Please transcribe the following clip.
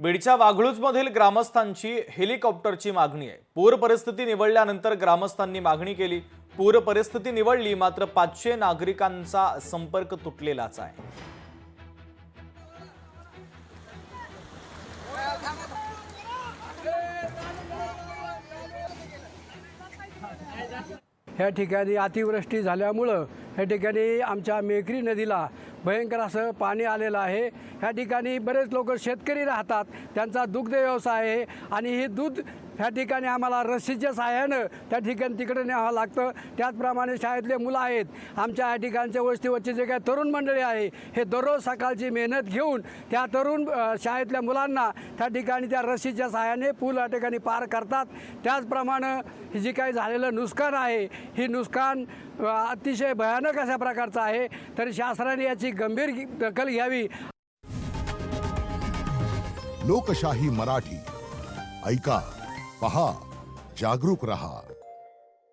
बीडच्या वाघळूजमधील ग्रामस्थांची हेलिकॉप्टरची मागणी आहे। पूर परिस्थिती निवळल्यानंतर ग्रामस्थांनी मागणी केली। पूर परिस्थिती निवळली मात्र 500 नागरिकांचा संपर्क तुटलेलाच आहे। ह्या ठिकाणी अतिवृष्टी झाल्यामुळं ह्या ठिकाणी आमच्या मेखरी नदीला भयंकर असं पाणी आलेलं आहे। ह्या ठिकाणी बरेच लोक शेतकरी राहतात, त्यांचा दुग्ध व्यवसाय आहे आणि हे दूध ह्या ठिकाणी आम्हाला रस्सीच्या सहाय्यानं त्या ठिकाणी तिकडे न्यावं लागतं। त्याचप्रमाणे शाळेतले मुलं आहेत, आमच्या या ठिकाणच्या वस्तीवरचे जे काही तरुण मंडळी आहे, हे दररोज सकाळची मेहनत घेऊन त्या तरुण शाळेतल्या मुलांना त्या ठिकाणी त्या रस्सीच्या सहाय्याने पूल या ठिकाणी पार करतात। त्याचप्रमाणे हे जे काही झालेलं नुकसान आहे, ही नुकसान अतिशय भयानक अशा प्रकारचं आहे, तरी शासनाने याची गंभीर दखल घ्यावी। लोकशाही मराठी ऐका, पहा, जागरूक रहा।